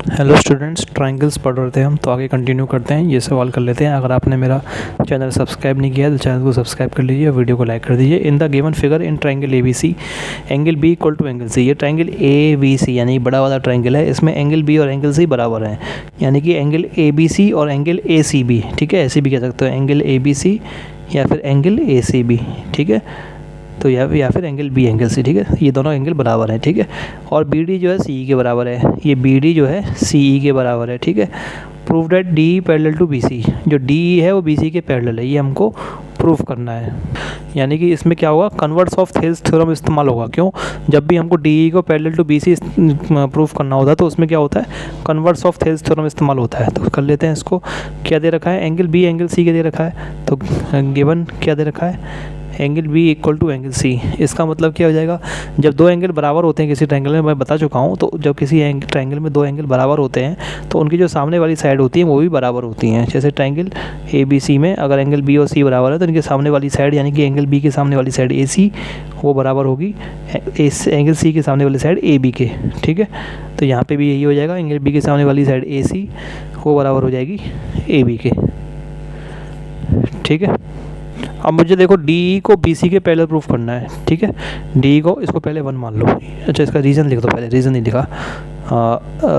Hello students, triangles पढ़ रहे थे हम, तो आगे कंटिन्यू करते हैं। ये सवाल कर लेते हैं। अगर आपने मेरा चैनल सब्सक्राइब नहीं किया है तो चैनल को सब्सक्राइब कर लीजिए, वीडियो को लाइक कर दीजिए। In the given figure in triangle A B C angle B equal to angle C. ये ट्रायंगल ए बी सी यानी बड़ा वाला ट्रायंगल है, इसमें एंगल बी और एंगल सी बराबर हैं, यानी कि एंगल ए बी सी और एंगल ए सी बी। ठीक है, ऐसे भी कह सकते हो, एंगल ए बी सी या फिर एंगल ए सी बी। ठीक है, तो या फिर एंगल बी एंगल सी। ठीक है, ये दोनों एंगल बराबर हैं। ठीक है, और बी डी जो है सी ई के बराबर है, ये बी डी जो है सी ई के बराबर है। ठीक है, prove that D E parallel to B C. जो डी ई है वो बी सी के पैरेलल है, ये हमको प्रूफ करना है। यानी कि इसमें क्या होगा, कन्वर्स ऑफ थेल्स थ्योरम इस्तेमाल होगा। क्यों? जब भी हमको डी ई को parallel to B C proof करना होता है तो उसमें क्या होता है, कन्वर्स ऑफ थेल्स थ्योरम इस्तेमाल होता है। तो कर लेते हैं इसको। क्या दे रखा है, एंगल बी एंगल सी के दे रखा है, तो गिवन क्या दे रखा है, angle B equal to angle C. इसका मतलब क्या हो जाएगा, जब दो एंगल बराबर होते हैं किसी ट्रायंगल में, मैं बता चुका हूँ, तो जब किसी ट्रायंगल में दो एंगल बराबर होते हैं तो उनकी जो सामने वाली साइड होती है वो भी बराबर होती हैं। जैसे ट्रायंगल ए बी सी में अगर एंगल बी और सी बराबर है तो इनके सामने वाली साइड, यानी कि एंगल बी के सामने वाली साइड ए सी, वो बराबर होगी एंगल सी के सामने वाली साइड ए बी के। ठीक है, तो यहाँ पे भी यही हो जाएगा, एंगल बी के सामने वाली साइड ए सी वो बराबर हो जाएगी ए बी के। ठीक है, अब मुझे देखो डी को बी सी के पैरेलल प्रूफ करना है। ठीक है, डी को, इसको पहले 1 मान लो। अच्छा, इसका रीज़न लिख दो पहले, रीज़न नहीं लिखा।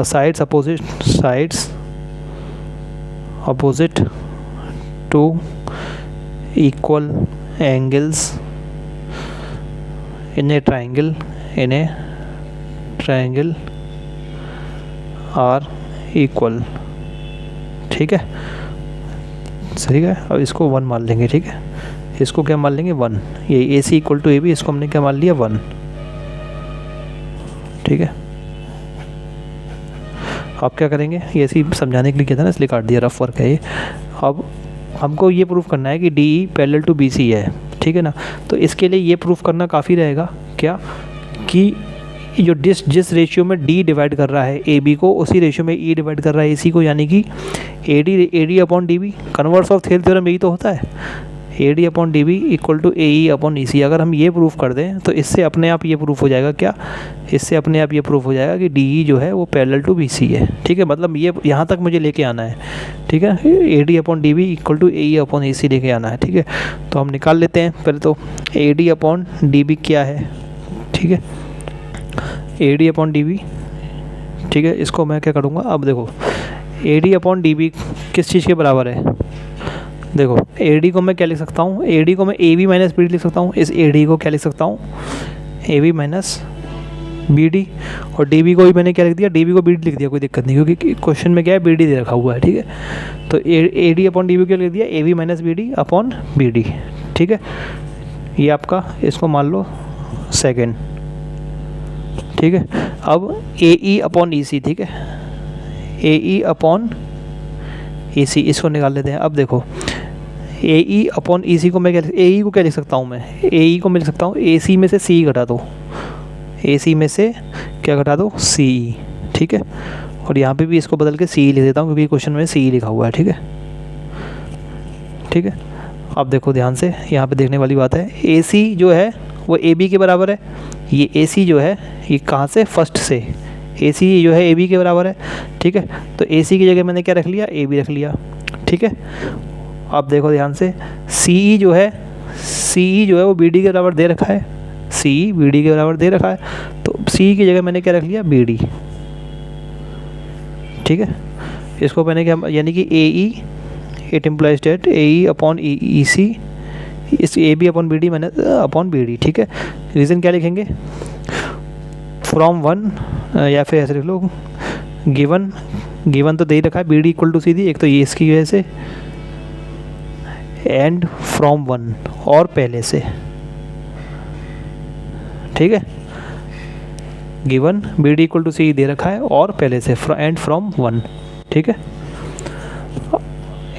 Sides opposite to equal angles in a triangle are equal. ठीक है, सही है। अब इसको 1 मान लेंगे। ठीक है, इसको क्या मान लेंगे, 1। ये ए सी इक्वल टू ए बी, इसको हमने क्या मान लिया, 1। ठीक है, अब क्या करेंगे, ये सी समझाने के लिए किया था ना, इसलिए काट दिया, रफ वर्क है ये। अब हमको ये प्रूफ करना है कि D E parallel to B C है। ठीक है ना, तो इसके लिए ये प्रूफ करना काफ़ी रहेगा क्या, कि जो जिस रेशियो में डी डिवाइड कर रहा है ए बी को, उसी रेशियो में ई डिवाइड कर रहा है ए सी को, यानी कि A D upon D B. Converse of Thales theorem यही तो होता है, A D upon D B equal to A E upon E C. अगर हम ये प्रूफ कर दें तो इससे अपने आप ये प्रूफ हो जाएगा क्या, इससे अपने आप ये प्रूफ हो जाएगा कि डी ई जो है वो पैरेलल टू बी सी है। ठीक है, मतलब ये यहाँ तक मुझे लेके आना है। ठीक है, A D upon D B equal to A E upon E C लेके आना है। ठीक है, तो हम निकाल लेते हैं पहले तो। A D upon D B क्या है, ठीक है, A D upon D B. ठीक है, इसको मैं क्या करूँगा, अब देखो A D upon D B किस चीज़ के बराबर है। देखो ए डी को मैं क्या लिख सकता हूँ, ए डी को मैं A B minus B D लिख सकता हूँ। इस ए डी को क्या लिख सकता हूँ, A B minus B D. और डी बी को भी मैंने क्या लिख दिया, डी बी को बी डी लिख दिया, कोई दिक्कत नहीं, क्योंकि क्वेश्चन में क्या है, बी डी दे रखा हुआ है। ठीक है, तो A D upon D B को लिख दिया, A B minus B D upon B D. ठीक है, ये आपका, इसको मान लो सेकेंड। ठीक है, अब ए ई अपॉन ई सी। ठीक है, ए ई अपॉन ई सी, इसको निकाल लेते हैं। अब देखो ए ई अपॉन ई सी को मैं क्या, ए ई को क्या लिख सकता हूँ मैं, ए ई को मैं लिख सकता हूँ ए सी में से सी घटा दो, ए सी में से क्या घटा दो, सी ई। ठीक है, और यहाँ पे भी इसको बदल के सी ई लिख देता हूँ, क्योंकि क्वेश्चन में सी ई लिखा हुआ है। ठीक है, ठीक है, अब देखो ध्यान से, यहाँ पे देखने वाली बात है, ए सी जो है वो ए बी के बराबर है। ये ए सी जो है ये कहाँ से, फर्स्ट से, ए सी जो है ए बी के बराबर है। ठीक है, तो ए सी की जगह मैंने क्या रख लिया, ए बी रख लिया। ठीक है, अब देखो ध्यान से, सी ई जो है वो बी डी के बराबर दे रखा है, सी ई बी डी के बराबर दे रखा है, तो सी की जगह मैंने क्या रख लिया, बी डी। ठीक है, इसको मैंने क्या, यानी कि A E, it implies that A E upon E C, इस A B upon B D मैंने अपॉन बी डी। ठीक है, रीज़न क्या लिखेंगे, फ्रॉम 1, या फिर ऐसे लिख लो, गिवन तो दे ही रखा है, B D equal to C D, एक तो ये इसकी वजह से, एंड फ्रॉम 1 और पहले से। ठीक है, given B D equal to C दे रखा है और पहले से, एंड फ्रॉम 1। ठीक है,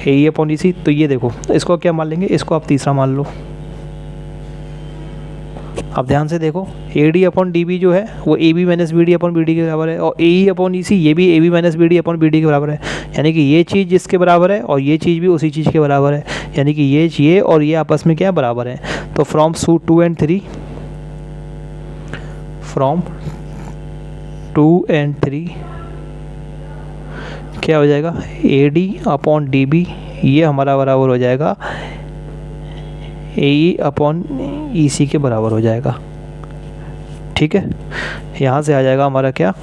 ए अपॉन ई सी, तो ये देखो इसको क्या मान लेंगे, इसको आप तीसरा मान लो। अब ध्यान से देखो, A D upon D B जो है वो A B minus B D upon B D के बराबर है, और ए ई अपॉन ई सी ये भी A B minus B D upon B D के बराबर है। यानी कि ये चीज़ जिसके बराबर है और ये चीज़ भी उसी चीज़ के बराबर है, यानी कि ये और ये आपस में क्या बराबर है। तो फ्रॉम 2 and 3, फ्रॉम 2 and 3 क्या हो जाएगा, A D upon D B, ये हमारा बराबर हो जाएगा ए ई अपॉन ई सी के बराबर हो जाएगा। ठीक है, यहाँ से आ जाएगा हमारा क्या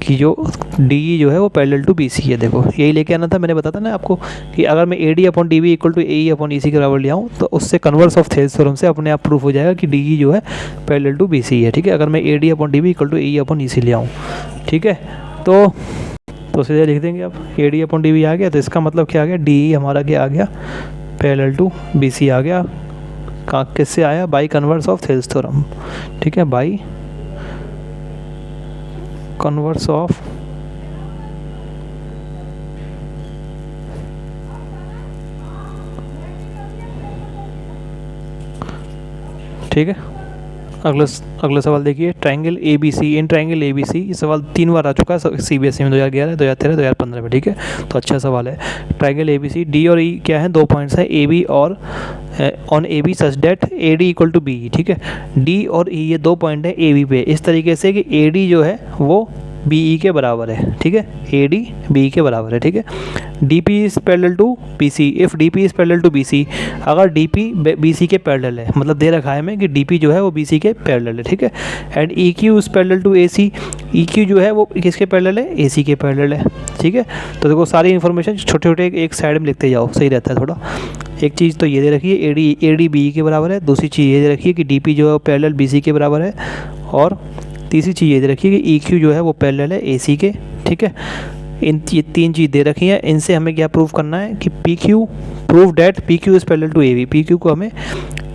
कि जो डी जो है वो पैरेलल टू बी सी है। देखो यही लेके आना था, मैंने बताया था ना आपको कि अगर मैं A D upon D B equal to A E upon E C के बराबर ले आऊँ तो उससे कन्वर्स ऑफ थेल्स थ्योरम से अपने आप प्रूफ हो जाएगा कि डी जो है पैरेलल टू बी सी है। ठीक है, अगर मैं A D upon D B equal to A E upon E C ले आऊँ। ठीक है, तो सीधे लिख देंगे अब A D upon D B आ गया, तो इसका मतलब क्या आ गया, डी ई हमारा क्या आ गया, पैरेलल टू बी सी आ गया। किससे आया, by converse of Thales theorem. ठीक है, बाई कन्वर्स ऑफ ठीक है। अगला सवाल देखिए, triangle A B C, in triangle A B C, ये सवाल 3 बार आ चुका है CBSE में 2011, 2013, 2015 में। ठीक है, तो अच्छा सवाल है। Triangle A B C, D और ई क्या है, 2 पॉइंट्स हैं ए बी और on A B such that A D equal to B. ठीक है, डी और ई ये 2 पॉइंट हैं ए बी पे, इस तरीके से कि ए डी जो है वो बी ई के बराबर है। ठीक है, ए डी बी ई के बराबर है। ठीक है, D P is parallel to B C, if D P is parallel to B C, अगर डी पी बी सी के पैरेलल है, मतलब दे रखा है हमें कि डी पी जो है वो बी सी के पैरेलल है। ठीक है, and E Q is parallel to A C, E Q जो है वो किसके पैरेलल है, ए सी के पैरेलल है। ठीक है, तो देखो सारी इन्फॉर्मेशन छोटे छोटे एक साइड में लिखते जाओ, सही रहता है थोड़ा। एक चीज़ तो ये दे रखी है ए डी बी ई के बराबर है, दूसरी चीज़ ये दे रखी है कि डी पी जो है वो पैरेलल बी सी के बराबर है, और तीसरी चीज़ ये दे रखी है कि ई क्यू जो है वो पैरेलल है ए सी के। ठीक है, ये 3 चीज़ दे रखी हैं, इनसे हमें क्या प्रूव करना है कि P Q, prove that P Q is parallel to A V, P Q को हमें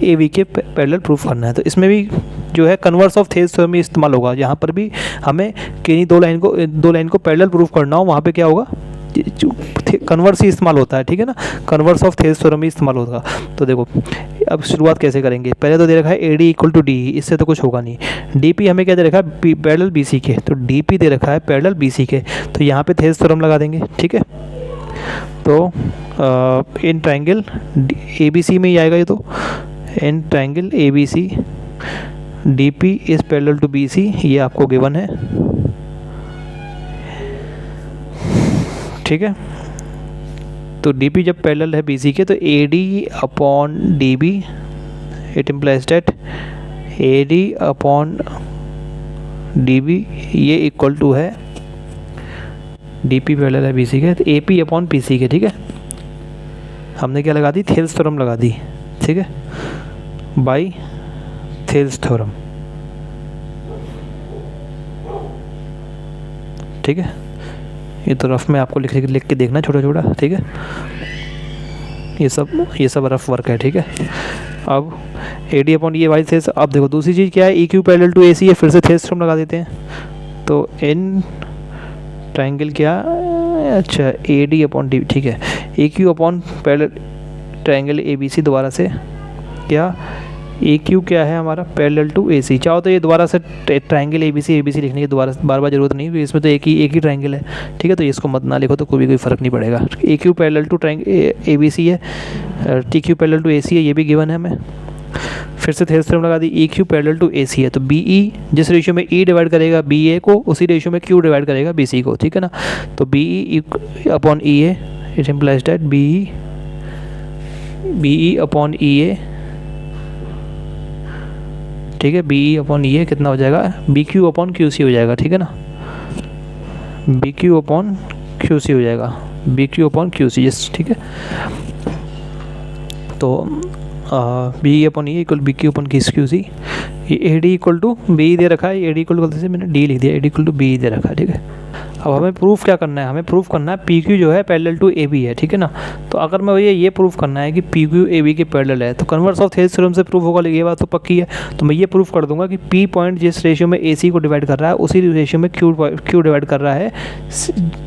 ए वी के पैरेलल प्रूफ करना है। तो इसमें भी जो है कन्वर्स ऑफ थेल्स थ्योरम इस्तेमाल होगा, जहाँ पर भी हमें किन्हीं दो लाइन को पैरेलल प्रूफ करना हो, वहाँ पे क्या होगा, कन्वर्स ही इस्तेमाल होता है। ठीक है ना, कन्वर्स ऑफ थेल्स थ्योरम ही इस्तेमाल होगा। तो देखो अब शुरुआत कैसे करेंगे, पहले तो दे रखा है A D equal to D, इससे तो कुछ होगा नहीं। डी पी हमें क्या दे रखा है, पैरेलल बी सी के, तो डी पी दे रखा है पैरेलल बी सी के, तो यहाँ पे थेल्स थ्योरम लगा देंगे। ठीक है, तो इन ट्रायंगल ए बी सी में ही आएगा ये, तो in triangle A B C D P is parallel to B C, ये आपको गिवन है। ठीक है, तो डी पी जब पैरेलल है बी सी के, तो A D upon D B, it implies that A D upon D B ये इक्वल टू है, डी पी पैरेलल है बी सी के, तो A P upon P C के। ठीक है, हमने क्या लगा दी, थेल्स थ्योरम लगा दी। ठीक है, बाई थेल्स थ्योरम। ठीक है, ये तो रफ में आपको लिख के देखना छोटा छोटा। ठीक है, ये सब रफ वर्क है। ठीक है, अब ए डी अपॉन ये वाई थेल्स। अब देखो दूसरी चीज़ क्या है, E Q parallel to A C है, फिर से थेल्स थ्योरम लगा देते हैं। तो इन ट्रायंगल क्या, अच्छा ए डी अपॉन डी, ठीक है, A Q upon parallel triangle A B C, दोबारा से क्या, ए क्यू क्या है हमारा, पैरेलल टू ए सी। चाहो तो ये दोबारा से ट्रायंगल ए बी सी लिखने की दोबारा बार बार जरूरत नहीं है, इसमें तो एक ही ट्रायंगल है। ठीक है, तो इसको मत ना लिखो तो कोई फ़र्क नहीं पड़ेगा। A Q parallel to triangle A B C है, T Q parallel to A C है, ये भी गिवन है हमें। फिर से थेल्स थ्योरम लगा दी, E Q parallel to A C है, तो बी ई जिस रेशियो में ई डिवाइड करेगा बी ए को, उसी रेशियो में क्यू डिवाइड करेगा बी सी को। ठीक है ना, तो B E upon E A, it implies that B E upon E A. ठीक है, बी ई अपॉन ई ए कितना हो जाएगा, B Q upon Q C हो जाएगा। ठीक है ना, B Q upon Q C हो जाएगा, B Q upon Q C. Yes, ठीक है, तो B E upon E equal B Q upon Q C. ये A D equal to B दे रखा है, ए डी इक्वल टू गलती से मैंने डी लिख दिया, A D equal to B दे रखा है। ठीक है, अब हमें प्रूफ क्या करना है, हमें प्रूफ करना है पी क्यू जो है पैरेलल टू ए बी है। ठीक है ना, तो अगर मैं ये प्रूफ करना है कि पी क्यू ए बी के पैरेलल है, तो कन्वर्स ऑफ थेल्स थ्योरम से प्रूफ होगा, ये बात तो पक्की है। तो मैं ये प्रूफ कर दूंगा कि पी पॉइंट जिस रेशियो में ए सी को डिवाइड कर रहा है, उसी रेशियो में क्यू डिवाइड कर रहा है,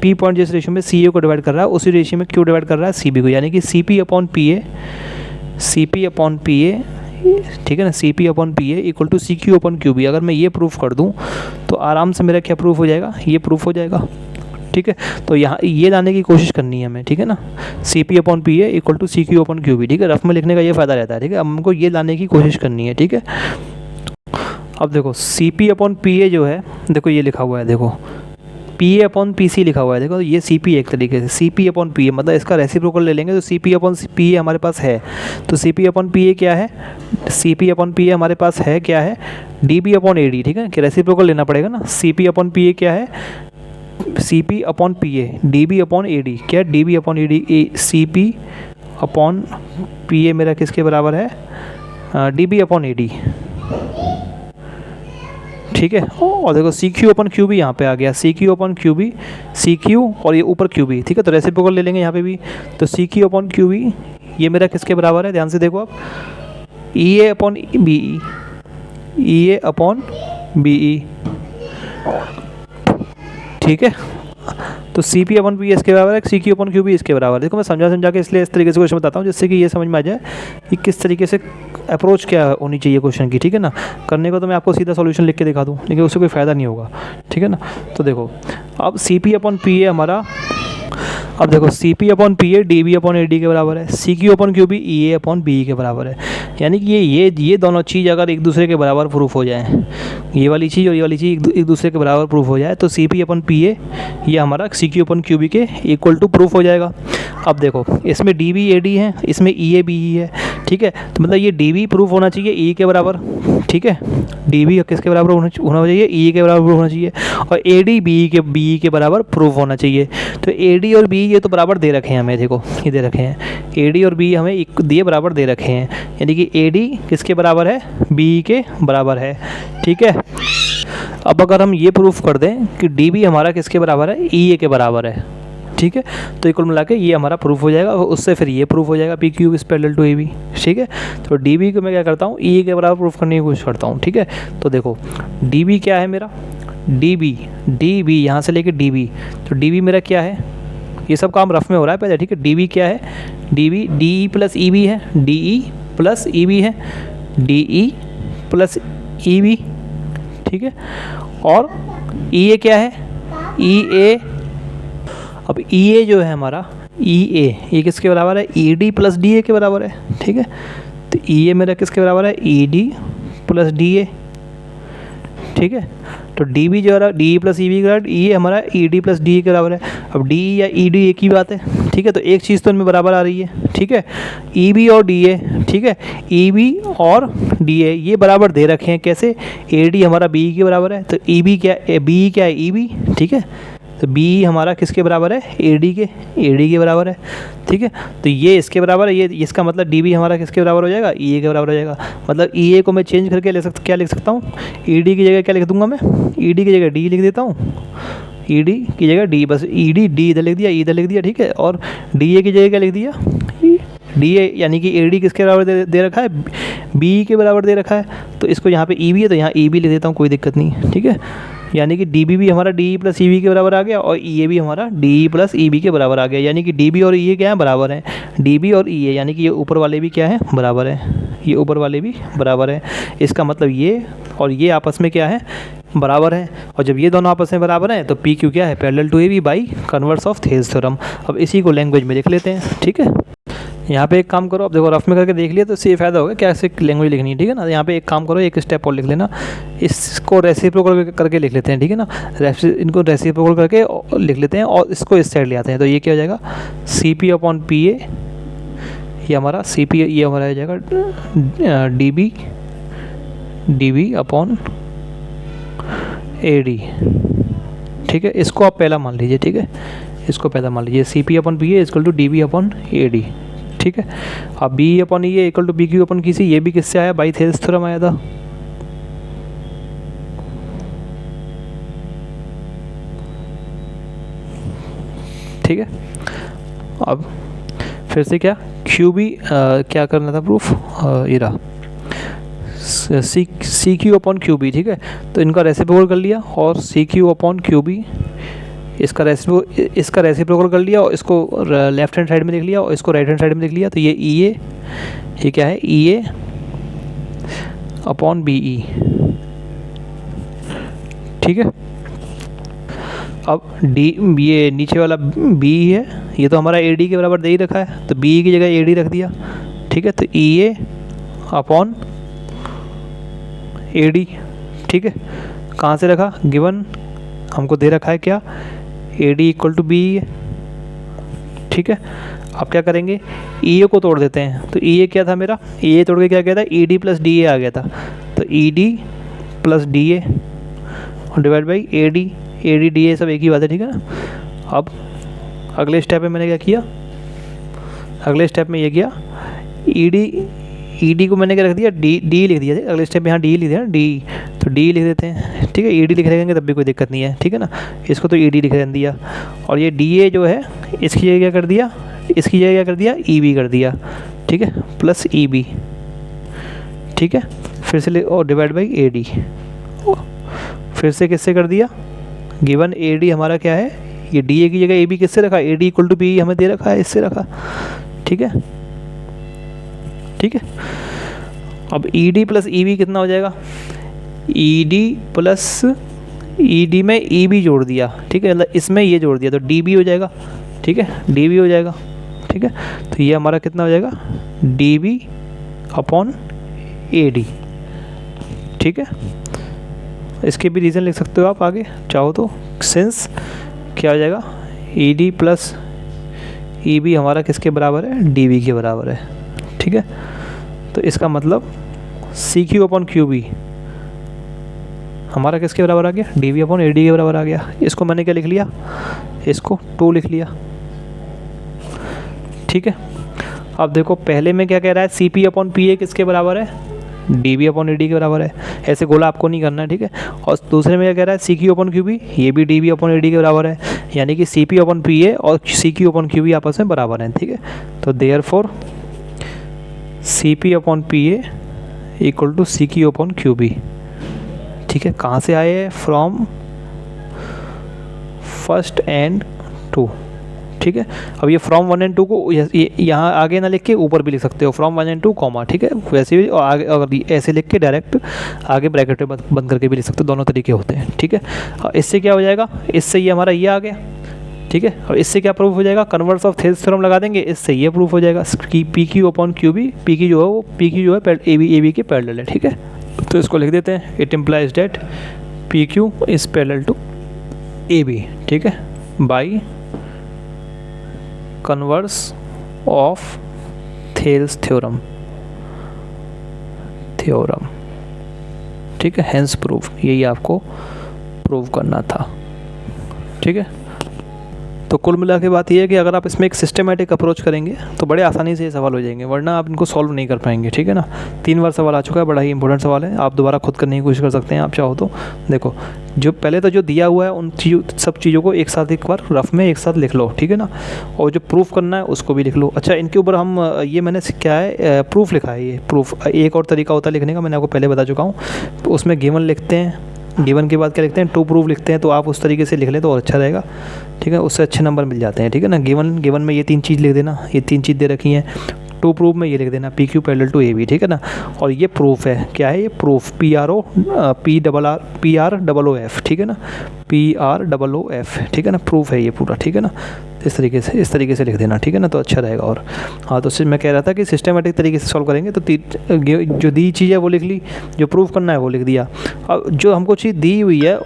पी पॉइंट जिस रेशियो में सी ए को डिवाइड कर रहा है, उसी रेशियो में क्यू डिवाइड कर रहा है सी बी को, यानी कि C P upon P A, C P upon P A. ठीक है ना, C P upon P A equal to C Q upon Q B. अगर मैं ये प्रूफ कर दूं तो आराम से मेरा क्या प्रूफ हो जाएगा, ये प्रूफ हो जाएगा। ठीक है, तो यहाँ ये लाने की कोशिश करनी है हमें। ठीक है ना, C P upon P A equal to C Q upon Q B. ठीक है, रफ में लिखने का ये फ़ायदा रहता है। ठीक है, अब हमको ये लाने की कोशिश करनी है। ठीक है, अब देखो C P upon P A जो है, देखो ये लिखा हुआ है, देखो P A upon P C लिखा हुआ है, देखो ये सी पी एक तरीके से, C P upon P A मतलब इसका रेसिप्रोकल ले लेंगे तो C P upon P A हमारे पास है, तो C P upon P A क्या है, C P upon P A हमारे पास है क्या है, D B upon A D, ठीक है, कि रेसिप्रोकल लेना पड़ेगा ना, C P upon P A क्या है, C P upon P A, D B upon A D, क्या D B upon A D, C P upon P A मेरा किसके बराबर है, D B upon A D, ठीक है। और देखो सी क्यू अपन क्यू भी यहाँ पे आ गया, सी क्यू अपन क्यू भी, सी क्यू और ये ऊपर क्यू भी, ठीक है, तो रेसिप्रोकल ले लेंगे यहाँ पे भी, तो सी क्यू अपन क्यू भी ये मेरा किसके बराबर है, ध्यान से देखो आप, ई ए अपॉन बी ई, ई ए अपॉन बी ई, ठीक है, तो सी पी अपन पी इसके बराबर है, सी क्यू अपन क्यू भी इसके बराबर है। देखो मैं समझा के इसलिए इस तरीके से क्वेश्चन बताता हूँ जिससे कि ये समझ में आ जाए कि किस तरीके से अप्रोच क्या होनी चाहिए क्वेश्चन की, ठीक है ना। करने को तो मैं आपको सीधा सॉल्यूशन लिख के दिखा दूँ, लेकिन उससे कोई फ़ायदा नहीं होगा, ठीक है ना। तो देखो अब C P upon P A हमारा, अब देखो C P upon P A D B upon A D के बराबर है, सी क्यू अपॉन क्यू भी ई ए अपॉन बी ई के बराबर है, यानी कि ये दोनों चीज़ अगर एक दूसरे के बराबर प्रूफ हो जाए, ये वाली चीज़ और ये वाली चीज़ एक दूसरे के बराबर प्रूफ हो जाए, तो C P upon P A ये हमारा C Q upon Q B के इक्वल टू प्रूफ हो जाएगा। अब देखो इसमें डी बी ए डी है, इसमें ई ए बी ई है, ठीक है, तो मतलब ये डी बी प्रूफ होना चाहिए ई के बराबर, ठीक है, डी बी किसके बराबर होना चाहिए, ई के बराबर होना चाहिए, और ए डी बी के बराबर प्रूफ होना चाहिए। तो ए डी और बी ये तो बराबर दे रखे हैं हमें, देखो ये दे रखे हैं, ए डी और बी हमें दिए बराबर दे रखे हैं, यानी कि ए डी किसके बराबर है, बी के बराबर है, ठीक है। अब अगर हम ये प्रूफ कर दें कि डी बी हमारा किसके बराबर है, ई ए के बराबर है, ठीक है, तो कुल मिला के ये हमारा प्रूफ हो जाएगा, उससे फिर ये प्रूफ हो जाएगा P Q is parallel to A B, ठीक है। तो डी बी को मैं क्या करता हूँ, ई के बराबर प्रूफ करने की कोशिश करता हूँ, ठीक है। तो देखो डी बी क्या है मेरा, डी बी यहाँ से लेके डी बी, तो डी बी मेरा क्या है, ये सब काम रफ में हो रहा है पहले, ठीक है। डी बी क्या है, D B D E plus E B है, D E plus E B है, D E plus E B, ठीक है। और ई ए क्या है, ई ए, अब ई ए जो है हमारा, ई ए ये किसके बराबर है, E D plus D A के बराबर है, ठीक है। तो ई ए मेरा किसके बराबर है, E D plus D A, ठीक है। तो डी बी जो है D E plus E B के बराबर, ई ए हमारा E D plus D A के बराबर है। अब डी या ई डी एक ही बात है, ठीक है, तो एक चीज़ तो इनमें बराबर आ रही है, ठीक है, ई बी और डी ए, ठीक है, ई बी और डी ए ये बराबर दे रखे हैं, कैसे, ए डी हमारा बी के बराबर है, तो ई बी क्या, बी क्या है, ई बी, ठीक है, तो बी हमारा किसके बराबर है, ए डी के बराबर है, ठीक है। तो ये इसके बराबर है, ये इसका मतलब डी बी हमारा किसके बराबर हो जाएगा, ई ए के बराबर हो जाएगा। मतलब ई ए को मैं चेंज करके क्या लिख सकता हूँ, ई डी की जगह क्या लिख दूंगा मैं, ई डी की जगह डी लिख देता हूँ, ई डी की जगह डी, बस ई डी इधर लिख दिया, इधर लिख दिया, ठीक है। और डी ए की जगह क्या लिख दिया, डी ए, यानी कि ए डी किसके बराबर दे रखा है, बी के बराबर दे रखा है, तो इसको यहाँ पे ई बी है तो यहाँ ई बी लिख देता हूँ, कोई दिक्कत नहीं, ठीक है। यानी कि डी बी भी हमारा D E plus E B के बराबर आ गया, और ई ए भी हमारा D E plus E B के बराबर आ गया, यानी कि डी बी और ई ए क्या है, बराबर हैं, डी बी और ई ए, यानी कि ये ऊपर वाले भी क्या है, बराबर है, ये ऊपर वाले भी बराबर है। इसका मतलब ये और ये आपस में क्या है, बराबर है, और जब ये दोनों आपस में बराबर हैं तो पी क्यू क्या है, parallel to A B by converse of Thales theorem. अब इसी को लैंग्वेज में लिख लेते हैं, ठीक है। यहाँ पे एक काम करो, अब देखो रफ में करके देख लिया तो इससे ये फ़ायदा होगा क्या, ऐसे लैंग्वेज लिखनी है, ठीक है ना। यहाँ पे एक काम करो, एक स्टेप और लिख लेना, इसको रेसिप्रोकल करके लिख लेते हैं, ठीक है ना। इनको रेसिप्रोकल करके लिख लेते हैं और इसको इस साइड ले आते हैं, तो ये क्या हो जाएगा, C P upon P A, ये हमारा सी पी ये हमारा हो जाएगा D B upon A D, ठीक है। इसको आप पहला मान लीजिए, ठीक है, इसको पहला मान लीजिए, C P upon P A equal to D B upon A D, ठीक है। अब B upon E A equal to B Q upon Q C, ये भी किससे आया, बाई थेल्स थ्योरम आया था, ठीक है। अब फिर से क्या, क्यू बी क्या करना था प्रूफ, ये रहा C Q upon Q B, ठीक है। तो इनका रेसिप्रोकल कर लिया, और C Q upon Q B इसका रेसिप्रोकल कर लिया, और इसको लेफ्ट हैंड साइड में लिख लिया, और इसको राइट हैंड साइड में लिख लिया, तो ये ई ए, ये क्या है, ई ए अपॉन बी ई, ठीक है। अब डी, ये नीचे वाला बी है, ये तो हमारा ए डी के बराबर दे ही रखा है, तो बी की जगह ए डी रख दिया, ठीक है। तो ई ए अपॉन ए डी, ठीक है, कहाँ से रखा, गिवन हमको दे रखा है क्या, A D equal to B है, ठीक है। अब क्या करेंगे, ई ए को तोड़ देते हैं। तो ई ए क्या था मेरा, ई ए तोड़ के क्या गया था, E D plus D A आ गया था। तो E D plus D A divide by A D D A सब एक ही बात है, ठीक है ना। अब अगले स्टेप में मैंने क्या किया, अगले स्टेप में ये किया, ई डी को मैंने क्या रख दिया, डी लिख दिया। अगले स्टेप में यहाँ डी लिख दिया, डी, तो डी लिख देते हैं, ठीक है। ई डी लिख रहेंगे तब भी कोई दिक्कत नहीं है, ठीक है ना। इसको तो ई डी लिख दिया, और ये डी ए जो है इसकी जगह क्या कर दिया, इसकी जगह क्या कर दिया, ई बी कर दिया, ठीक है, प्लस ई बी, ठीक है। फिर से और डिवाइड बाई ए डी, फिर से किससे कर दिया, गिवन ए डी हमारा क्या है, ये डी ए की जगह ए बी किससे रखा, A D equal to B हमें दे रखा है, इससे रखा, ठीक है, ठीक है। अब E D plus E B कितना हो जाएगा, E D plus E D में ई बी जोड़ दिया, ठीक है, मतलब इसमें ये जोड़ दिया तो डी बी हो जाएगा, ठीक है, डी बी हो जाएगा, ठीक है। तो ये हमारा कितना हो जाएगा, D B upon A D, ठीक है। इसके भी रीज़न लिख सकते हो आप आगे चाहो तो, सिंस क्या हो जाएगा, E D plus E B हमारा किसके बराबर है, डी बी के बराबर है, ठीक है। तो इसका मतलब C Q upon Q B हमारा किसके बराबर आ गया, D V upon A D के बराबर आ गया। इसको मैंने क्या लिख लिया, इसको 2 लिख लिया, ठीक है। अब देखो पहले में क्या कह रहा है, C P upon P A किसके बराबर है, D B upon A D के बराबर है। ऐसे गोला आपको नहीं करना है, ठीक है। और दूसरे में क्या कह रहा है, C Q upon Q B, ये भी D B upon A D के बराबर है, यानी कि C P upon P A और C Q upon Q B आपस में बराबर हैं, ठीक है। तो therefore C P upon P A equal to C Q upon Q B, ठीक है। कहाँ से आए हैं, फ्रॉम फर्स्ट एंड 2, ठीक है। अब ये फ्रॉम 1 and 2 को यहाँ आगे ना लिख के ऊपर भी लिख सकते हो, फ्रॉम 1 and 2 कॉमा, ठीक है। वैसे भी आगे अगर ऐसे लिख के डायरेक्ट आगे ब्रैकेट में बंद करके भी लिख सकते हो, दोनों तरीके होते हैं, ठीक है। और इससे क्या हो जाएगा, इससे ये हमारा ये आ गया, ठीक है। और इससे क्या प्रूफ हो जाएगा, कन्वर्स ऑफ थेल्स थ्योरम लगा देंगे, इससे ये प्रूफ हो जाएगा कि P Q upon Q B, P की जो है वो पी की जो है ए बी के पैरेलल है, ठीक है। तो इसको लिख देते हैं, it implies that P Q is parallel to A B, ठीक है, by converse of Thales theorem, ठीक है। हेंस प्रूफ, यही आपको प्रूव करना था, ठीक है। तो कुल मिला के बात यह है कि अगर आप इसमें एक सिस्टमेटिक अप्रोच करेंगे तो बड़े आसानी से ये सवाल हो जाएंगे, वरना आप इनको सॉल्व नहीं कर पाएंगे, ठीक है ना। 3 बार सवाल आ चुका है, बड़ा ही इंपॉर्टेंट सवाल है, आप दोबारा खुद करने की कोशिश कर सकते हैं आप चाहो तो। देखो जो पहले तो जो दिया हुआ है उन सब चीज़ों को एक साथ एक बार रफ में एक साथ लिख लो, ठीक है ना। और जो प्रूफ करना है उसको भी लिख लो। अच्छा इनके ऊपर हम ये मैंने क्या है, प्रूफ लिखा है, ये प्रूफ एक और तरीका होता है लिखने का, मैंने आपको पहले बता चुका हूँ। तो उसमें गिवन लिखते हैं, गिवन के बाद क्या लिखते हैं, टू प्रूफ लिखते हैं। तो आप उस तरीके से लिख लें तो और अच्छा रहेगा, ठीक है, उससे अच्छे नंबर मिल जाते हैं, ठीक है ना। गिवन में ये 3 चीज़ लिख देना, ये 3 चीज़ दे रखी हैं। टू प्रूफ में ये लिख देना P Q parallel to A B, ठीक है ना। और ये प्रूफ है, क्या है ये proof, P R double O F, ठीक है ना, PROOF, ठीक है ना, प्रूफ है ये पूरा, ठीक है ना। इस तरीके से लिख देना, ठीक है ना, तो अच्छा रहेगा। और हाँ, तो मैं कह रहा था कि सिस्टमेटिक तरीके से सॉल्व करेंगे तो जो दी चीज़ है वो लिख ली, जो प्रूफ करना है वो लिख दिया। अब जो हमको चीज़ दी हुई है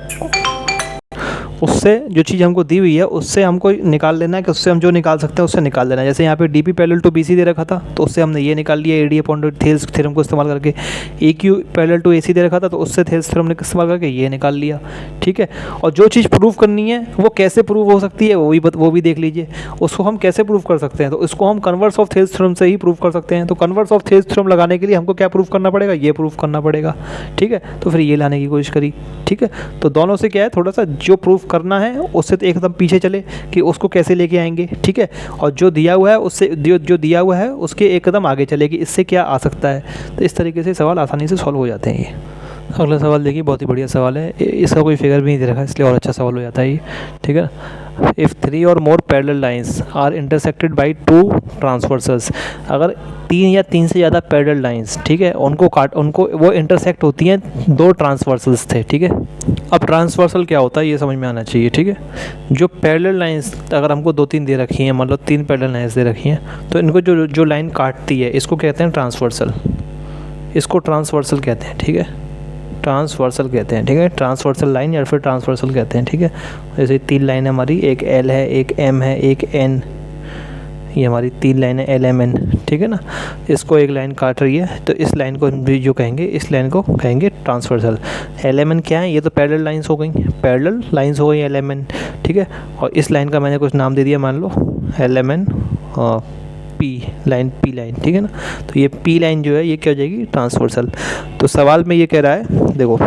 उससे, जो चीज़ हमको दी हुई है उससे हमको निकाल लेना है कि उससे हम जो निकाल सकते हैं उससे निकाल लेना है। जैसे यहाँ पे D P parallel to B C दे रखा था तो उससे हमने ये निकाल लिया, A D upon Thales theorem को इस्तेमाल करके। A Q parallel to A C दे रखा था तो उससे थेल्स थ्योरम ने इस्तेमाल करके ये निकाल लिया, ठीक है। और जो चीज़ प्रूव करनी है वो कैसे प्रूव हो सकती है वो भी देख लीजिए, उसको हम कैसे प्रूव कर सकते हैं। तो इसको हम कन्वर्स ऑफ थेल्स थ्योरम से ही प्रूव कर सकते हैं। तो कन्वर्स ऑफ थेल्स थ्योरम लगाने के लिए हमको क्या प्रूव करना पड़ेगा, ये प्रूव करना पड़ेगा, ठीक है। तो फिर ये लाने की कोशिश करी, ठीक है। तो दोनों से क्या है, थोड़ा सा जो प्रूव करना है उससे तो एकदम पीछे चले कि उसको कैसे लेके आएंगे, ठीक है। और जो दिया हुआ है उससे जो दिया हुआ है उसके एक कदम आगे चले कि इससे क्या आ सकता है। तो इस तरीके से सवाल आसानी से सॉल्व हो जाते हैं ये। अगला सवाल देखिए, बहुत ही बढ़िया सवाल है, इसका कोई फिगर भी नहीं दे रखा इसलिए और अच्छा सवाल हो जाता है ये, ठीक है। If 3 or more parallel lines are intersected by 2 transversals, अगर 3 या 3 से ज़्यादा पैरेलल लाइंस, ठीक है, उनको वो इंटरसेक्ट होती हैं 2 ट्रांसवर्सल्स थे, ठीक है। अब ट्रांसवर्सल क्या होता है ये समझ में आना चाहिए, ठीक है। जो पैरेलल लाइंस अगर हमको 2-3 दे रखी हैं, मतलब 3 पैरेलल लाइंस दे रखी हैं, तो इनको जो लाइन काटती है इसको कहते हैं ट्रांसवर्सल, इसको ट्रांसवर्सल कहते हैं, ठीक है। ट्रांसवर्सल कहते हैं, ठीक है, ट्रांसवर्सल लाइन या फिर ट्रांसवर्सल कहते हैं, ठीक है। जैसे 3 लाइन है हमारी, एक एल है, एक एम है, एक एन, ये हमारी 3 लाइन है एल एम एन, ठीक है ना। इसको एक लाइन काट रही है तो इस लाइन को भी जो कहेंगे, इस लाइन को कहेंगे ट्रांसवर्सल। एल एम एन क्या है, ये तो पैरेलल लाइंस हो गई, पैरेलल लाइंस हो गई एल एम एन, ठीक है। और इस लाइन का मैंने कुछ नाम दे दिया, मान लो L M N P line, ठीक है ना। तो ये पी लाइन जो है ये क्या हो जाएगी, ट्रांसवर्सल। तो सवाल में ये कह रहा है, देखो,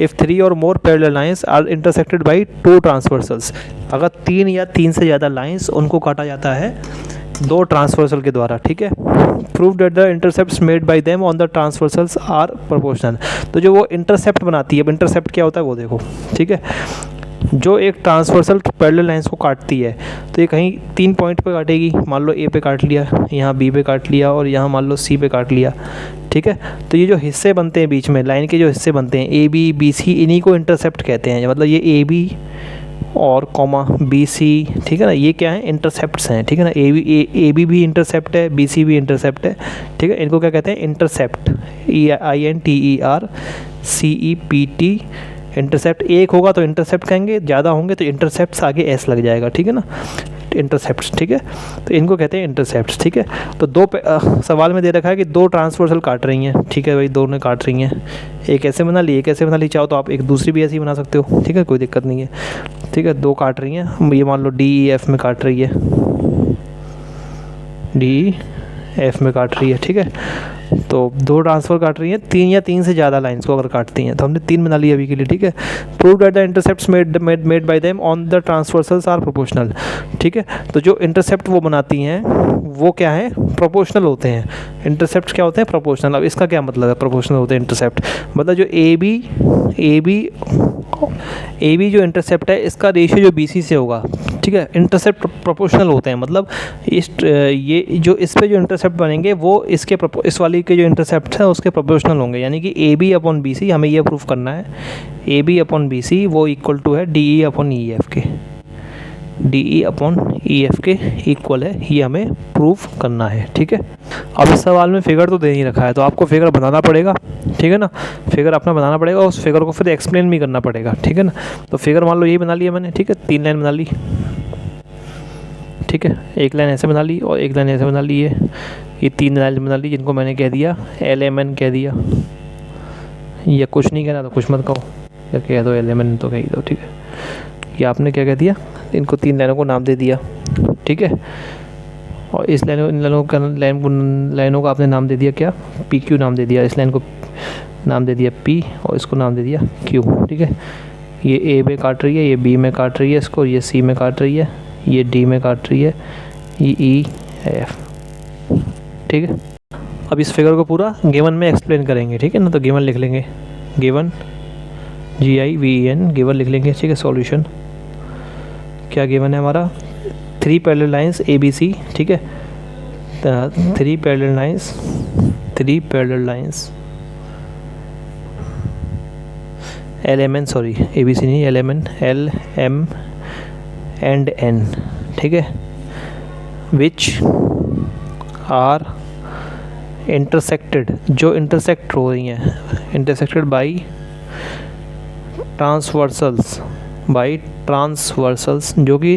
if 3 or more parallel lines are intersected by 2 transversals, अगर 3 या 3 से ज़्यादा लाइंस उनको काटा जाता है 2 ट्रांसवर्सल के द्वारा, ठीक है। Prove that the intercepts made by them on the transversals are proportional. तो जो वो इंटरसेप्ट बनाती है, अब इंटरसेप्ट क्या होता है वो देखो, ठीक है। जो एक ट्रांसवर्सल पैरेलल लाइंस को काटती है तो ये कहीं 3 पॉइंट पे काटेगी, मान लो ए पे काट लिया, यहाँ बी पे काट लिया और यहाँ मान लो सी पे काट लिया, ठीक है। तो ये जो हिस्से बनते हैं बीच में, लाइन के जो हिस्से बनते हैं ए बी बी सी, इन्हीं को इंटरसेप्ट कहते हैं। मतलब ये ए बी और कॉमा बी सी, ठीक है ना, ये क्या है, इंटरसेप्ट्स हैं, ठीक है ना। ए बी भी इंटरसेप्ट है, बी सी भी इंटरसेप्ट है, ठीक है। इनको क्या कहते हैं, इंटरसेप्ट, INTERCEPT, इंटरसेप्ट। एक होगा तो इंटरसेप्ट कहेंगे, ज़्यादा होंगे तो इंटरसेप्ट्स आगे एस लग जाएगा, ठीक है ना, इंटरसेप्ट्स, ठीक है। तो इनको कहते हैं इंटरसेप्ट्स, ठीक है। तो सवाल में दे रखा है कि 2 ट्रांसवर्सल काट रही हैं, ठीक है भाई, दोनों काट रही हैं, एक ऐसे बना ली, एक ऐसे बना ली, चाहो तो आप एक दूसरी भी ऐसी बना सकते हो, ठीक है, कोई दिक्कत नहीं है, ठीक है। 2 काट रही हैं, ये मान लो DEF में काट रही है, DEF में काट रही है, ठीक है। तो 2 ट्रांसफर काट रही हैं, 3 या 3 से ज़्यादा लाइंस को अगर काटती हैं, तो हमने 3 बना लिया अभी के लिए, ठीक है। Prove that the intercepts made by them on the transversals are proportional, ठीक है। तो जो इंटरसेप्ट वो बनाती हैं वो क्या है, प्रोपोर्शनल होते हैं। इंटरसेप्ट क्या होते हैं, प्रोपोर्शनल। अब इसका क्या मतलब है, प्रोपोर्शनल होते हैं इंटरसेप्ट, मतलब जो ए बी जो इंटरसेप्ट है इसका रेशियो जो BC से होगा, ठीक है। इंटरसेप्ट प्रोपोर्शनल होते हैं, मतलब ये जो इस पे जो इंटरसेप्ट बनेंगे वो इस वाली के जो इंटरसेप्ट है उसके प्रोपोर्शनल होंगे। यानी कि AB अपॉन BC हमें ये प्रूफ करना है, AB अपॉन BC वो इक्वल टू है DE अपॉन EF के, DE अपॉन EF के इक्वल है, ये हमें प्रूफ करना है, ठीक है। अब इस सवाल में फिगर तो दे नहीं रखा है, तो आपको फिगर बनाना पड़ेगा, ठीक है ना। फिगर अपना बनाना पड़ेगा, उस फिगर को फिर एक्सप्लेन भी करना पड़ेगा, ठीक है ना। तो फिगर मान लो यही बना लिया मैंने, ठीक है, 3 लाइन बना ली, ठीक है। एक लाइन ऐसे बना ली और एक लाइन ऐसे बना ली है, ये 3 लाइन बना ली जिनको मैंने कह दिया LMN कह दिया, या कुछ नहीं कहना तो कुछ मत कहो, या कह दो LMN तो कह ही दो, ठीक है। ये आपने क्या कह दिया, इनको 3 लाइनों को नाम दे दिया, ठीक है। और इस इन लाइनों का आपने नाम दे दिया क्या, PQ नाम दे दिया, इस लाइन को नाम दे दिया P और इसको नाम दे दिया Q, ठीक है। ये A में काट रही है, ये B में काट रही है इसको, ये C में काट रही है, ये D में काट रही है, ये E F, ठीक है। अब इस फिगर को पूरा गिवन में एक्सप्लेन करेंगे, ठीक है ना। तो गिवन लिख लेंगे, गिवन GIVEN गिवन लिख लेंगे, ठीक है। सॉल्यूशन क्या गिवन है हमारा, 3 पैरेलल लाइंस ABC, ठीक है। 3 parallel lines LMN, sorry ABC नहीं, LMN, LM एंड N, ठीक है, विच आर इंटरसेक्टेड, जो इंटरसेक्ट हो रही हैं, इंटरसेक्टेड बाई ट्रांसवर्सल्स, जो कि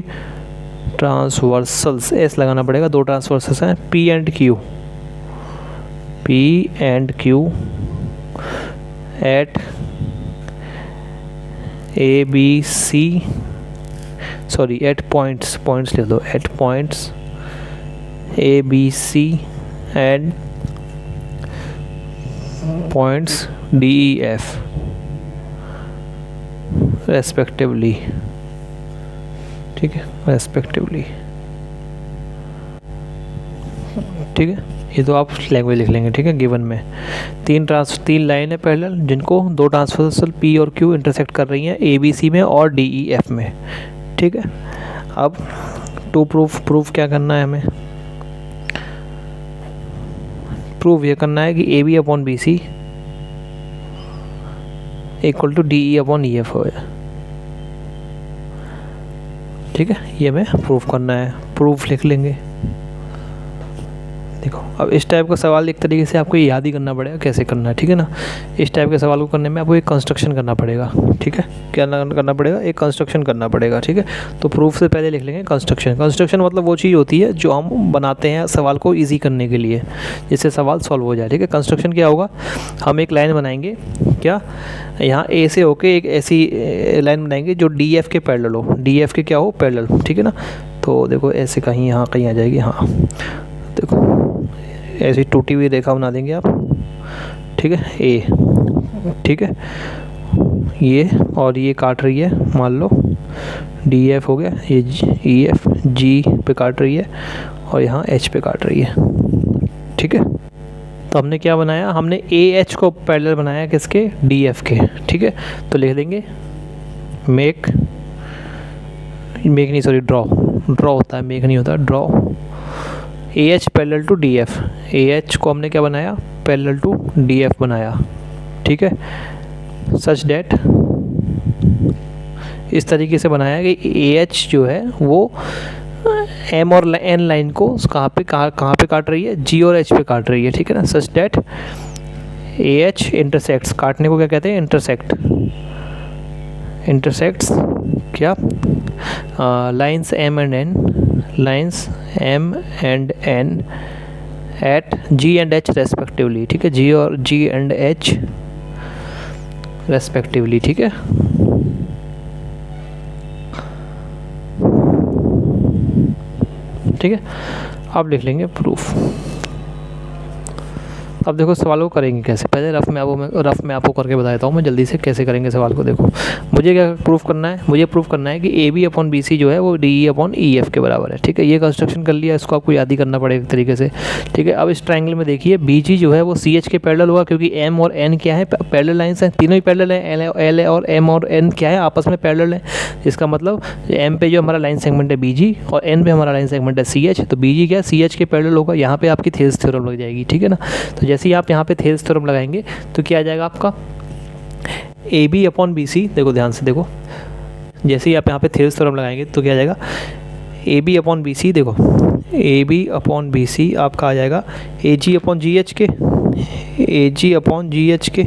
ट्रांसवर्सल्स एस लगाना पड़ेगा, 2 ट्रांसवर्सल्स हैं P and Q at ABC, sorry at points लिख दो, at points ABC and points DEF respectively, ठीक है, रेस्पेक्टिवली, ठीक है। ये तो आप लैंग्वेज लिख लेंगे, ठीक है। गिवन में 3 लाइन है पैरेलल जिनको 2 ट्रांसवर्सल P और Q इंटरसेक्ट कर रही हैं ABC में और DEF में, ठीक है। अब टू प्रूफ क्या करना है हमें, प्रूफ ये करना है कि AB upon BC equal to DE upon EF हो, ठीक है। ये हमें प्रूफ करना है, प्रूफ लिख लेंगे, देखो अब इस टाइप का सवाल एक तरीके से आपको याद ही करना पड़ेगा कैसे करना है, ठीक है ना। इस टाइप के सवाल को करने में आपको एक कंस्ट्रक्शन करना पड़ेगा, ठीक है। क्या करना पड़ेगा, एक कंस्ट्रक्शन करना पड़ेगा, ठीक है। तो प्रूफ से पहले लिख लेंगे कंस्ट्रक्शन। कंस्ट्रक्शन मतलब वो चीज़ होती है जो हम बनाते हैं सवाल को ईजी करने के लिए, जिससे सवाल सॉल्व हो जाए, ठीक है। कंस्ट्रक्शन क्या होगा, हम एक लाइन बनाएंगे, क्या यहाँ ए से होके एक ऐसी लाइन बनाएंगे जो डी एफ के पैरेलल हो, डी एफ के क्या हो, पैरेलल, ठीक है ना। तो देखो ऐसे कहीं यहाँ कहीं आ जाएगी, हाँ देखो ऐसी टूटी हुई रेखा बना देंगे आप, ठीक है, ए, ठीक है, ये और ये काट रही है, मान लो डी एफ हो गया, ये ई एफ जी पे काट रही है और यहाँ एच पे काट रही है, ठीक है। तो हमने क्या बनाया, हमने ए एच को पैरेलल बनाया किसके, डी एफ के, ठीक है। तो लिख देंगे मेक नहीं सॉरी ड्रॉ होता है, मेक नहीं होता, draw A H parallel to D F. A H को हमने क्या बनाया, पैरेलल टू डी एफ बनाया, ठीक है। सच डेट इस तरीके से बनाया कि ए एच जो है वो एम और एन लाइन को कहाँ पे काट रही है, जी और एच पे काट रही है, ठीक है ना। Such that A H intersects, काटने को क्या कहते हैं, इंटरसेक्ट्स क्या, lines M and N, lines M and N at G and H respectively, ठीक है, जी एंड एच रेस्पेक्टिवली, ठीक है। ठीक है, अब लिख लेंगे प्रूफ। अब देखो सवाल को करेंगे कैसे, पहले रफ में आपको करके बता देता हूँ मैं जल्दी से कैसे करेंगे सवाल को। देखो मुझे क्या प्रूफ करना है, मुझे प्रूफ करना है कि A B upon B C जो है वो D E upon E F के बराबर है, ठीक है। ये कंस्ट्रक्शन कर लिया, इसको आपको याद ही करना पड़ेगा एक तरीके से, ठीक है। अब इस ट्राइंगल में देखिए बी जी जो है वो सी एच के पैरेलल होगा, क्योंकि एम और एन क्या है, पैरेलल लाइन्स हैं, तीनों ही पैरेलल हैं, एल और एम और एन क्या है, आपस में पैरेलल है। इसका मतलब एम पे जो हमारा लाइन सेगमेंट है बी जी और एन पे हमारा लाइन सेगमेंट है सी एच, तो बी जी क्या सी एच के पैरेलल होगा। यहाँ पे आपकी थेल्स थ्योरम लग जाएगी, ठीक है ना। तो जैसे ही आप यहाँ पे थेल्स थ्योरम लगाएंगे तो क्या आ जाएगा आपका, A B upon B C, देखो ध्यान से देखो, जैसे ही आप यहाँ पे थेल्स थ्योरम लगाएंगे तो क्या आ जाएगा, A B upon B C, देखो A B upon B C आपका आ जाएगा ए जी अपॉन जी एच के, ए जी अपॉन जी एच के,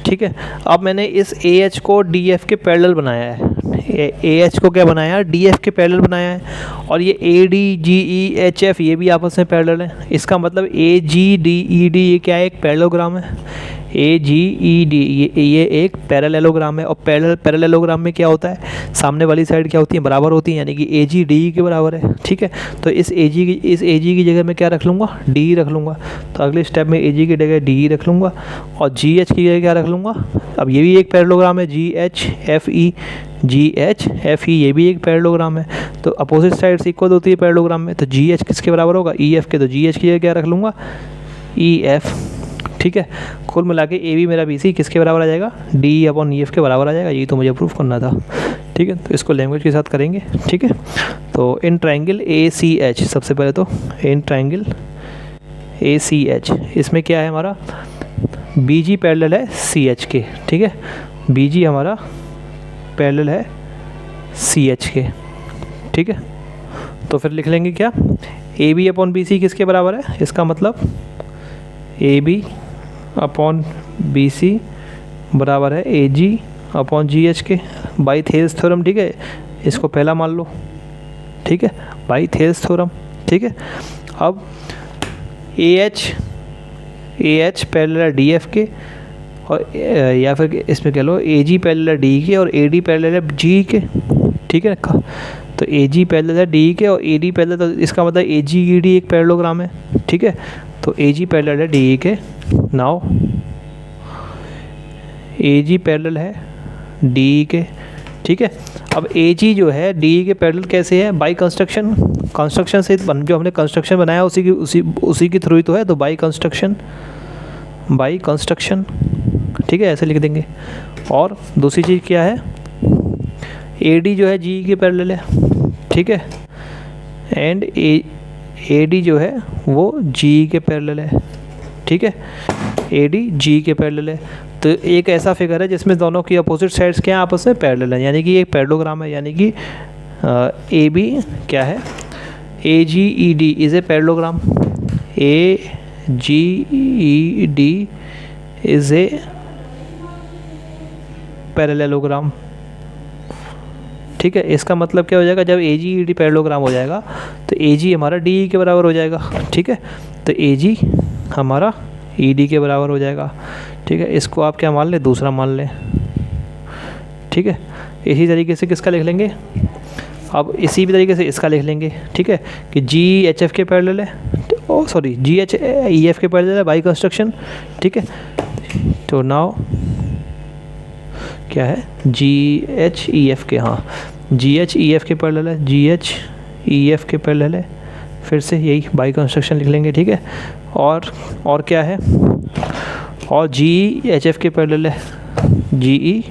ठीक है। अब मैंने इस ए एच को डी एफ के पैरेलल बनाया है, ए एच को क्या बनाया, डी एफ के पैरेलल बनाया है, और ये A D G E H F ये भी आपस में पैरेलल है। इसका मतलब ए जी डी ई डी ये क्या है, एक पैरेललोग्राम है, ए जी ई डी ये एक पैरेललोग्राम है। और पैरेललोग्राम में क्या होता है, सामने वाली साइड क्या होती है, बराबर होती है, यानी कि ए जी डी के बराबर है, ठीक है। तो इस ए जी की जगह मैं क्या रख लूँगा, डी रख लूँगा। तो अगले स्टेप में ए जी की जगह डी रख लूँगा और जी एच की जगह क्या रख लूँगा, अब ये भी एक पैरेललोग्राम है, जी एच एफ ई, जी एच एफ ई ये भी एक पैरेललोग्राम है। तो अपोजिट साइड्स इक्वल होती है पैरेललोग्राम में, तो जी एच किसके बराबर होगा, ई एफ के, तो जी एच की जगह क्या रख लूँगा, ई एफ, ठीक है। कुल मिला के ए बी मेरा बी सी किसके बराबर आ जाएगा, डी अपॉन ई एफ के बराबर आ जाएगा। यही तो मुझे प्रूफ करना था, ठीक है। तो इसको लैंग्वेज के साथ करेंगे, ठीक है। तो in triangle A C H, सबसे पहले तो in triangle A C H, इसमें क्या है हमारा, बी जी पैरेलल है सी एच के, ठीक है। बी जी हमारा पैरेलल है सी एच के, ठीक है। तो फिर लिख लेंगे क्या, A B upon B C किसके बराबर है, इसका मतलब A B upon B C बराबर है A G upon G H के बाई थेल्स थ्योरम, ठीक है। इसको पहला मान लो, ठीक है, बाई थेल्स थ्योरम, ठीक है। अब ए एच पैरेलल डी एफ के, और या फिर इसमें कह लो ए जी पैरेलल डी के और ए डी पैरेलल जी के, ठीक है। तो ए जी पैरेलल है डी के और ए डी पैरेलल, तो इसका मतलब ए जी ई डी एक पैरेललोग्राम है, ठीक है। तो ए जी पैरेलल है डी के, नाउ ए जी पैरेलल है डी के, ठीक है। अब ए जी जो है डी के पैरेलल कैसे है, बाई कंस्ट्रक्शन से जो हमने कंस्ट्रक्शन बनाया उसी की थ्रू ही तो है, तो बाई कंस्ट्रक्शन, ठीक है, ऐसे लिख देंगे। और दूसरी चीज़ क्या है, ए डी जो है जी के पैरेलल है, ठीक है, एंड ए डी जो है वो जी के पैरेलल है, ठीक है, ए डी जी के पैरेलल है। तो एक ऐसा फिगर है जिसमें दोनों की अपोजिट साइड्स क्या है, आपस में पैरेलल है, यानी कि एक पैरेललोग्राम है, यानी कि ए बी क्या है, A G E D is a parallelogram, AGED is a parallelogram. ठीक है, इसका मतलब क्या हो जाएगा, जब AGED पैरेललोग्राम हो जाएगा तो AG हमारा DE के बराबर हो जाएगा। ठीक है, तो AG हमारा ED के बराबर हो जाएगा। ठीक है, इसको आप क्या मान लें, दूसरा मान लें। ठीक है, इसी तरीके से किसका लिख लेंगे, अब इसी भी तरीके से इसका लिख लेंगे। ठीक है, कि GHF के पैरेलल है, सॉरी GHEF के पैरेलल है बाई कंस्ट्रक्शन। ठीक है, तो नाउ क्या है, GHEF के, हाँ GHEF के पैरेलल है, GHEF के पैरेलल है, फिर से यही बाई कंस्ट्रक्शन लिख लेंगे। ठीक है, और क्या है, और GHF के पैरेलल है, GHF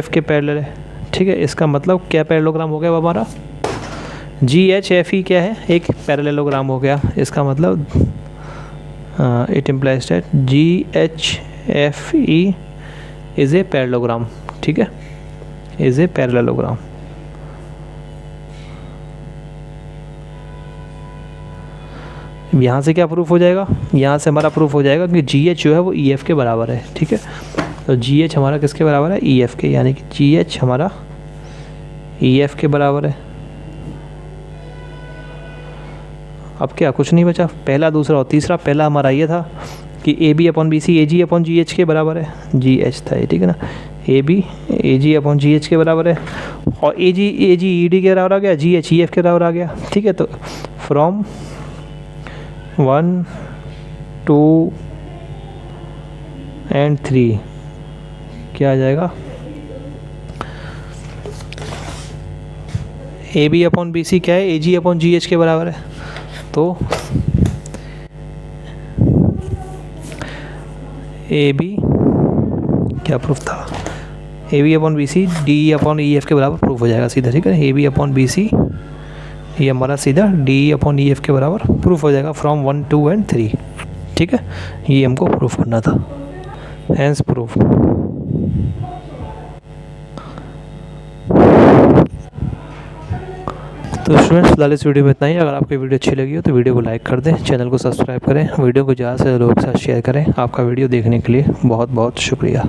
के पैरेलल है। ठीक है, इसका मतलब क्या पैरेललोग्राम हो गया हमारा, GHFE क्या है, एक पैरेललोग्राम हो गया। इसका मतलब it implies that GHFE is a parallelogram. ठीक है, इज़ ए पैरेललोग्राम। यहाँ से क्या प्रूफ हो जाएगा, यहाँ से हमारा प्रूफ हो जाएगा कि GH जो है वो EF के बराबर है। ठीक है, तो GH हमारा किसके बराबर है, EF के, यानी कि GH हमारा EF के बराबर है। अब क्या, कुछ नहीं बचा, पहला, दूसरा और तीसरा। पहला हमारा ये था कि AB/BC AG/GH के बराबर है, GH था ये। ठीक है ना, AB AG/GH के बराबर है, और AG ED के बराबर आ गया, GH EF के बराबर आ गया। ठीक है, तो फ्रॉम 1 2 एंड 3 क्या आ जाएगा, AB/BC क्या है, AG/GH के बराबर है। तो AB क्या प्रूफ था, AB/BC DE/EF के बराबर प्रूफ हो जाएगा सीधा। ठीक है, AB/BC ये हमारा सीधा DE/EF के बराबर प्रूफ हो जाएगा फ्रॉम 1 2 एंड 3। ठीक है, ये हमको प्रूफ करना था, हैंस प्रूफ। तो स्टूडेंट्स, फिलहाल इस वीडियो में इतना ही। अगर आपको वीडियो अच्छी लगी हो तो वीडियो को लाइक कर दें, चैनल को सब्सक्राइब करें, वीडियो को ज़्यादा से लोगों के साथ शेयर करें। आपका वीडियो देखने के लिए बहुत बहुत शुक्रिया।